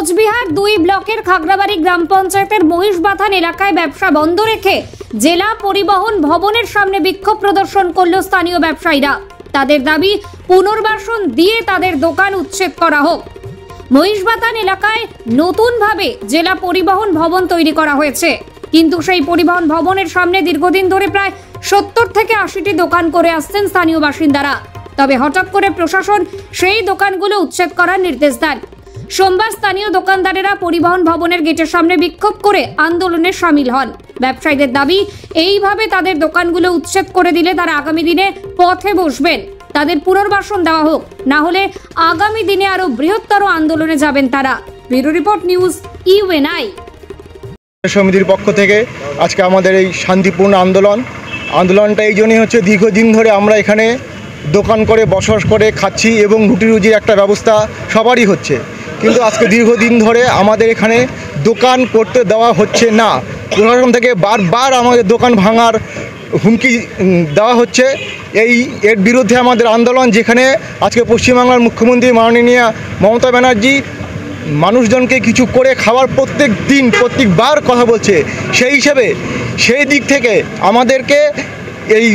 কোচবিহার 2 ব্লকের খাগড়াবাড়ি গ্রাম পঞ্চায়েতের মহিষবাথান এলাকায় ব্যবসা বন্ধ রেখে জেলা পরিবহন ভবনের সামনে বিক্ষোভ প্রদর্শন করল স্থানীয় ব্যবসায়ীরা। তাদের দাবি পুনর্বাসন দিয়ে তাদের দোকান উচ্ছেদ করা হোক। মহিষবাথান এলাকায় নতুনভাবে জেলা পরিবহন ভবন তৈরি করা হয়েছে, কিন্তু সেই পরিবহন ভবনের সামনে দীর্ঘদিন ধরে প্রায় 70 থেকে 80টি দোকান করে আসছেন স্থানীয় বাসিন্দারা। তবে হঠাৎ করে প্রশাসন সেই দোকানগুলো উচ্ছেদ করার নির্দেশ দেন। সোমবার স্থানীয় দোকানদারেরা পরিবহন ভবনের গেটের সামনে বিক্ষোভ করে আন্দোলনে সামিল হন। ব্যবসায়ীদের দাবি, এইভাবে তাদের দোকানগুলো উচ্ছেদ করে দিলে তারা আগামী দিনে পথে বসবেন। তাদের পুনর্বাসন দেওয়া হোক, না হলে আগামী দিনে আরো বৃহত্তর আন্দোলনে যাবেন তারা। Bureau report, news UNI. সমিতির পক্ষ থেকে আজকে আমাদের এই শান্তিপূর্ণ আন্দোলনটা এই জন্যই হচ্ছে, দীর্ঘদিন ধরে আমরা এখানে দোকান করে বসবাস করে খাচ্ছি এবং রুটি রুজির একটা ব্যবস্থা সবারই হচ্ছে, কিন্তু আজকে দীর্ঘদিন ধরে আমাদের এখানে দোকান করতে দেওয়া হচ্ছে না। প্রশাসন থেকে বারবার আমাদের দোকান ভাঙার হুমকি দেওয়া হচ্ছে। এর বিরুদ্ধে আমাদের আন্দোলন, যেখানে আজকে পশ্চিমবাংলার মুখ্যমন্ত্রী মাননীয়া মমতা ব্যানার্জি মানুষজনকে কিছু করে খাওয়ার প্রত্যেকবার কথা বলছে। সেই হিসেবে সেই দিক থেকে আমাদেরকে এই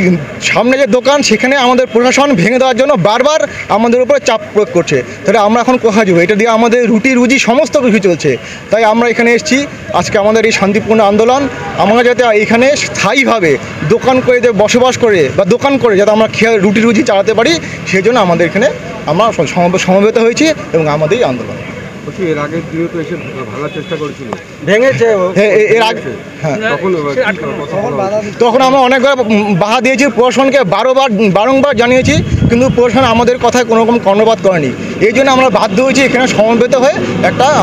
সামনে যে দোকান, সেখানে আমাদের প্রশাসন ভেঙে দেওয়ার জন্য বারবার আমাদের উপরে চাপ প্রয়োগ করছে। তাহলে আমরা এখন কোথায় যাবো? এটা দিয়ে আমাদের রুটি রুজি সমস্ত কিছু চলছে। তাই আমরা এখানে এসেছি আজকে আমাদের এই শান্তিপূর্ণ আন্দোলন। আমরা যাতে এখানে স্থায়ীভাবে দোকান করে বসবাস করে বা দোকান করে যাতে আমরা রুটি রুজি চালাতে পারি, সেই জন্য আমাদের এখানে আমরা সমবেত হয়েছি এবং আমাদের এই আন্দোলন। এর আগে দিনে তো এসে ভাঙার চেষ্টা করেছিল, ভেঙেছে। এর আগে তখন আমরা অনেকবার বাধা দিয়েছি, প্রশাসনকে বারংবার জানিয়েছি, কিন্তু প্রশাসন আমাদের কথায় কোনো রকম কর্ণপাত করেনি। এই জন্য আমরা বাধ্য হয়েছি এখানে সমবেত হয়ে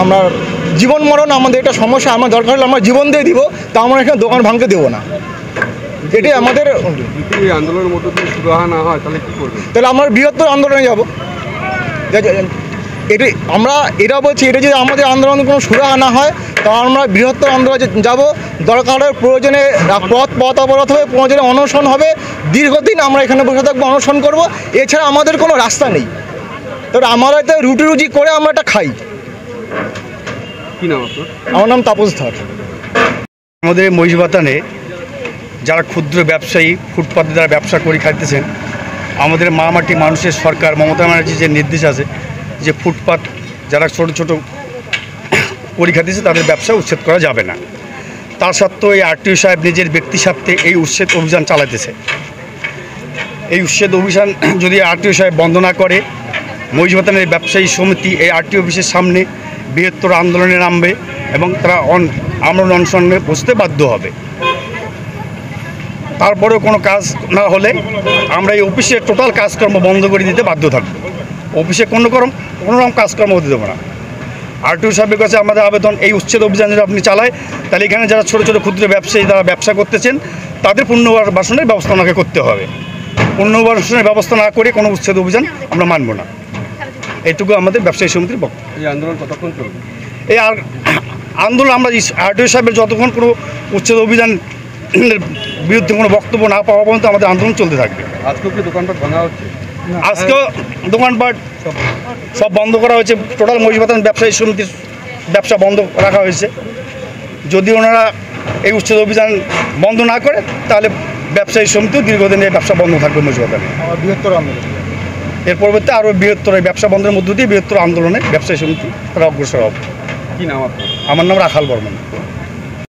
আমরা জীবন মরণ আমাদের একটা সমস্যা, আমার দরকার হলে আমরা জীবন দিয়ে দিব, তা আমরা এখানে দোকান ভাঙতে দেবো না। এটাই আমাদের আন্দোলনের মধ্যে যদি সুরাহা না হয় তাহলে কী করবে? তাহলে আমরা বৃহত্তর আন্দোলনে যাব। এটা বলছি, এটা যদি আমাদের আন্দোলন কোনো সুরাহা না হয়, তাহলে আমরা বৃহত্তর আন্দোলনে যাব। দরকারের প্রয়োজনে পথ অবরোধ হবে, প্রয়োজনে অনশন হবে। দীর্ঘদিন আমরা এখানে বসে থাকবো, অনশন করব। এছাড়া আমাদের কোনো রাস্তা নেই। তবে আমরা তো রুটি রুজি করে আমরা এটা খাই। কী নাম আপনার? আমার নাম তাপস ধর। আমাদের মহিষবাথানে যারা ক্ষুদ্র ব্যবসায়ী ফুটপাতে যারা ব্যবসা করে খাইতেছেন, আমাদের মামাটি মানুষের সরকার মমতা ব্যানার্জির যে নির্দেশ আছে যে ফুটপাত যারা ছোট ছোট করে খাইতেছে তাদের ব্যবসা উচ্ছেদ করা যাবে না। তার সত্ত্বেও এই আরটিও সাহেব নিজের ব্যক্তি স্বার্থে এই উচ্ছেদ অভিযান চালাতেছে। এই উচ্ছেদ অভিযান যদি আরটিও সাহেব বন্ধ না করে, মহিষবাথানের ব্যবসায়ী সমিতি এই আরটিও অফিসের সামনে বৃহত্তর আন্দোলনে নামবে এবং তারা আমরণ অনশনে বসতে বাধ্য হবে। তারপরেও কোনো কাজ না হলে আমরা এই অফিসের টোটাল কাজকর্ম বন্ধ করে দিতে বাধ্য থাকবো। অফিসে কোনো রকম কাজকর্ম হতে দেবো না। আরটিও সাহেবের কাছে আমাদের আবেদন, এই উচ্ছেদ অভিযান যদি আপনি চালায়, তাহলে এখানে যারা ছোটো ছোটো ক্ষুদ্র ব্যবসায়ী যারা ব্যবসা করতেছেন তাদের পুনর্বাসনের ব্যবস্থা ওনাকে করতে হবে। পুনর্বাসনের ব্যবস্থা না করে কোনো উচ্ছেদ অভিযান আমরা মানব না। এইটুকু আমাদের ব্যবসায়ী সমিতির বক্তব্য। এই আন্দোলন কতক্ষণ চলবে? এই আন্দোলন আমরা আরটিও সাহেবের যতক্ষণ কোনো উচ্ছেদ অভিযান বিরুদ্ধে কোনো বক্তব্য না পাওয়া পর্যন্ত আমাদের আন্দোলন চলতে থাকবে। আজকেও কি দোকানপাট ভাঙা হচ্ছে? আজকেও দোকানপাট সব বন্ধ করা হয়েছে। টোটাল মহিষবাথান ব্যবসায়ী সমিতির ব্যবসা বন্ধ রাখা হয়েছে। যদি ওনারা এই উচ্ছেদ অভিযান বন্ধ না করে, তাহলে ব্যবসায়ী সমিতিও দীর্ঘদিন এই ব্যবসা বন্ধ থাকবে মহিষবাথানে। বৃহত্তর আন্দোলন এর পরবর্তী আরও বৃহত্তর এই ব্যবসা বন্ধের মধ্য দিয়ে বৃহত্তর আন্দোলনে ব্যবসায়ী সমিতি তারা অগ্রসর হবে। কী নাম আপনার? আমার নাম রাখাল বর্মন।